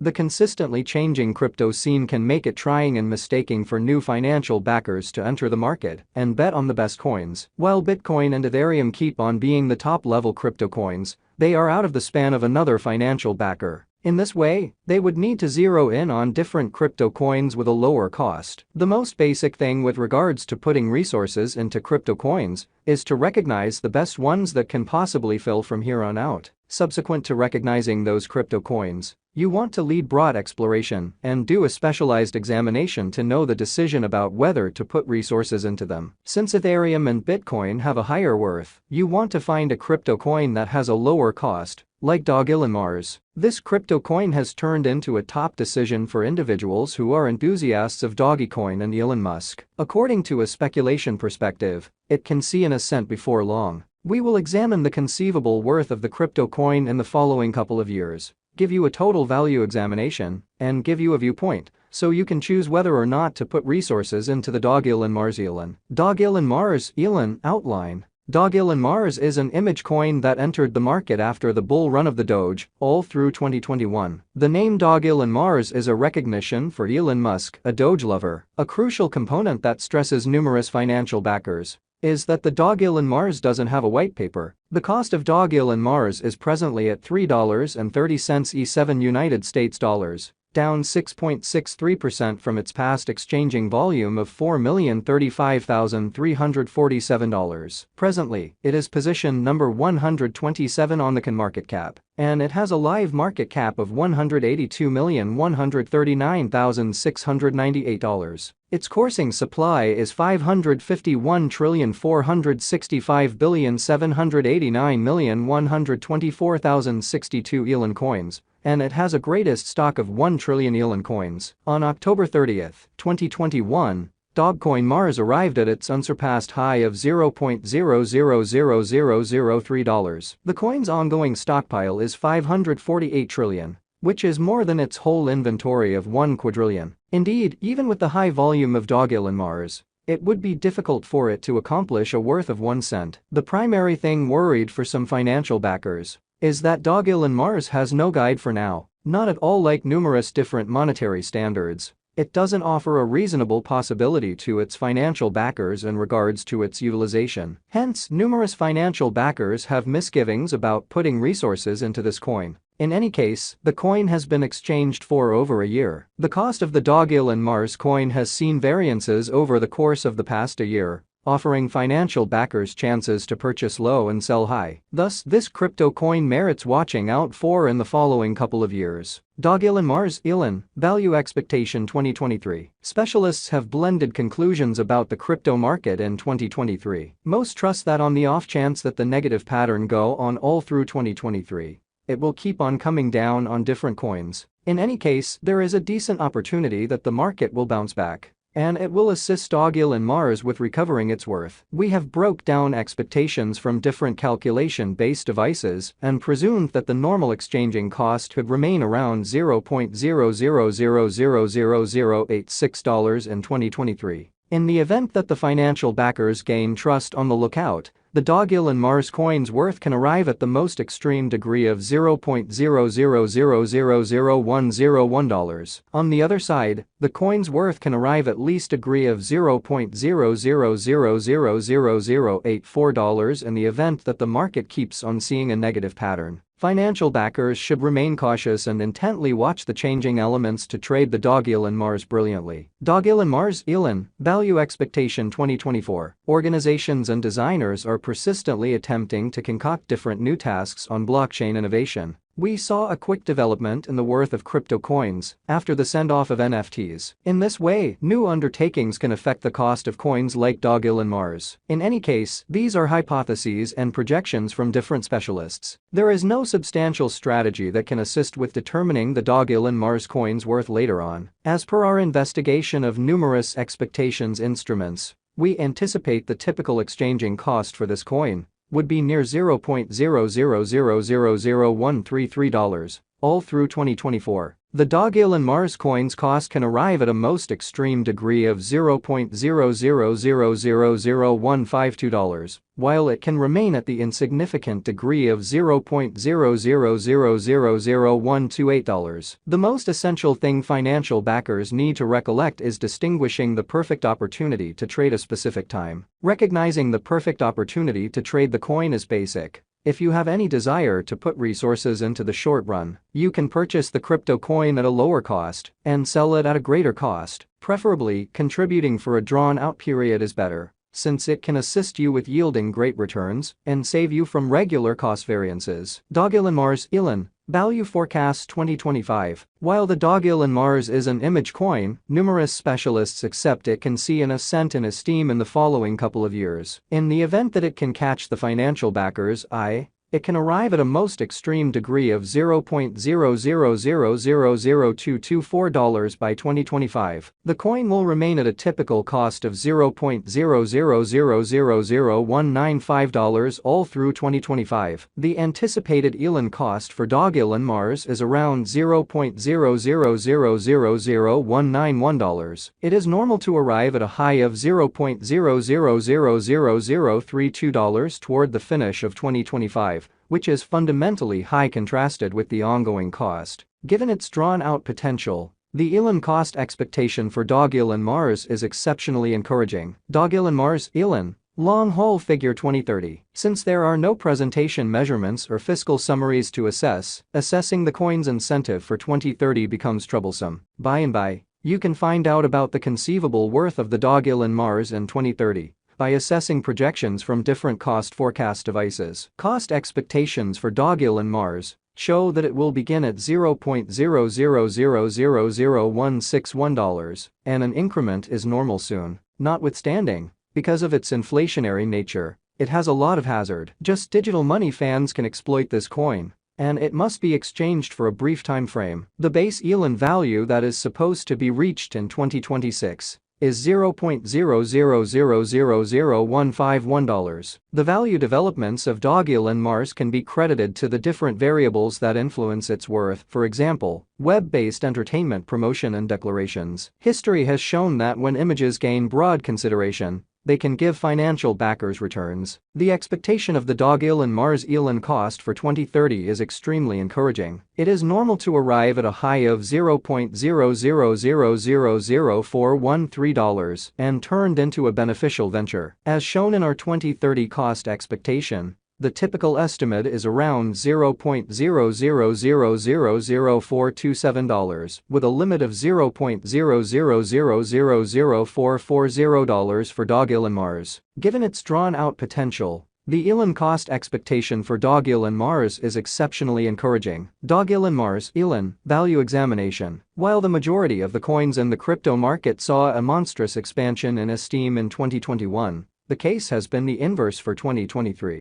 The consistently changing crypto scene can make it trying and mistaking for new financial backers to enter the market and bet on the best coins. While Bitcoin and Ethereum keep on being the top-level crypto coins, they are out of the span of another financial backer. In this way, they would need to zero in on different crypto coins with a lower cost. The most basic thing with regards to putting resources into crypto coins is to recognize the best ones that can possibly fill from here on out. Subsequent to recognizing those crypto coins, you want to lead broad exploration and do a specialized examination to know the decision about whether to put resources into them. Since Ethereum and Bitcoin have a higher worth, you want to find a crypto coin that has a lower cost, like Dogelon. This crypto coin has turned into a top decision for individuals who are enthusiasts of Dogecoin and Elon Musk. According to a speculation perspective, it can see an ascent before long. We will examine the conceivable worth of the crypto coin in the following couple of years, give you a total value examination, and give you a viewpoint, so you can choose whether or not to put resources into the Dogelon Elon. Dogelon Elon outline. Dogelon is an image coin that entered the market after the bull run of the Doge, all through 2021. The name Dogelon is a recognition for Elon Musk, a Doge lover. A crucial component that stresses numerous financial backers is that the Dogelon doesn't have a white paper. The cost of Dogelon is presently at $3.30 E7 United States dollars, down 6.63% from its past exchanging volume of $4,035,347. Presently, it is positioned number 127 on the CoinMarketCap, and it has a live market cap of $182,139,698. Its coursing supply is 551,465,789,124,062 Elon coins, and it has a greatest stock of 1 trillion Elon coins. On October 30, 2021, Dogecoin arrived at its unsurpassed high of $0.000003. The coin's ongoing stockpile is 548 trillion, which is more than its whole inventory of 1 quadrillion. Indeed, even with the high volume of Dogelon, it would be difficult for it to accomplish a worth of 1 cent. The primary thing worried for some financial backers is that Dogelon has no guide for now, not at all like numerous different monetary standards. It doesn't offer a reasonable possibility to its financial backers in regards to its utilization. Hence, numerous financial backers have misgivings about putting resources into this coin. In any case, the coin has been exchanged for over a year. The cost of the Dogelon coin has seen variances over the course of the past a year, offering financial backers chances to purchase low and sell high. Thus, this crypto coin merits watching out for in the following couple of years. Dogelon Elon, Value Expectation 2023. Specialists have blended conclusions about the crypto market in 2023. Most trust that on the off chance that the negative pattern go on all through 2023, it will keep on coming down on different coins. In any case, there is a decent opportunity that the market will bounce back, and it will assist Dogelon with recovering its worth. We have broke down expectations from different calculation-based devices and presumed that the normal exchanging cost could remain around $0.00000086 in 2023. In the event that the financial backers gain trust on the lookout, the Dogelon coin's worth can arrive at the most extreme degree of $0.00000101. On the other side, the coin's worth can arrive at least degree of $0.00000084 in the event that the market keeps on seeing a negative pattern. Financial backers should remain cautious and intently watch the changing elements to trade the Dogelon brilliantly. Dogelon Elon, Value Expectation 2024. Organizations and designers are persistently attempting to concoct different new tasks on blockchain innovation. We saw a quick development in the worth of crypto coins after the send-off of NFTs. In this way, new undertakings can affect the cost of coins like Dogelon. In any case, these are hypotheses and projections from different specialists. There is no substantial strategy that can assist with determining the Dogelon coin's worth later on. As per our investigation of numerous expectations instruments, we anticipate the typical exchanging cost for this coin would be near $0.00000133, all through 2024. The Dogelon Mars coin's cost can arrive at a most extreme degree of $0.000000152, while it can remain at the insignificant degree of $0.000000128. The most essential thing financial backers need to recollect is distinguishing the perfect opportunity to trade a specific time. Recognizing the perfect opportunity to trade the coin is basic. If you have any desire to put resources into the short run, you can purchase the crypto coin at a lower cost and sell it at a greater cost. Preferably, contributing for a drawn-out period is better, since it can assist you with yielding great returns and save you from regular cost variances. Dogelon Mars Elon Value Forecast 2025. While the Dogelon Mars is an image coin, numerous specialists accept it can see an ascent in esteem in the following couple of years. In the event that it can catch the financial backers' eye, it can arrive at a most extreme degree of $0.000000224 by 2025. The coin will remain at a typical cost of $0.000000195 all through 2025. The anticipated Elon cost for Dogelon Mars is around $0.000000191. It is normal to arrive at a high of $0.0000032 toward the finish of 2025. Which is fundamentally high contrasted with the ongoing cost. Given its drawn-out potential, the Elon cost expectation for Dogelon Mars is exceptionally encouraging. Dogelon Mars Elon Long Haul Figure 2030. Since there are no presentation measurements or fiscal summaries to assessing the coin's incentive for 2030 becomes troublesome. By and by, you can find out about the conceivable worth of the Dogelon Mars in 2030. By assessing projections from different cost forecast devices. Cost expectations for Dogelon Mars show that it will begin at $0.000000161 and an increment is normal soon. Notwithstanding, because of its inflationary nature, it has a lot of hazard. Just digital money fans can exploit this coin, and it must be exchanged for a brief time frame. The base Elon value that is supposed to be reached in 2026 is $0.000000151. The value developments of Dogelon Mars can be credited to the different variables that influence its worth, for example, web-based entertainment promotion and declarations. History has shown that when images gain broad consideration, they can give financial backers returns. The expectation of the Dogelon Mars Elon cost for 2030 is extremely encouraging. It is normal to arrive at a high of $0.000000413 and turned into a beneficial venture. As shown in our 2030 cost expectation, the typical estimate is around $0.000000427, with a limit of $0.000000440 for Dogelon Mars. Given its drawn-out potential, the Elon cost expectation for Dogelon Mars is exceptionally encouraging. Dogelon Mars Elon Value Examination. While the majority of the coins in the crypto market saw a monstrous expansion in esteem in 2021, the case has been the inverse for 2023.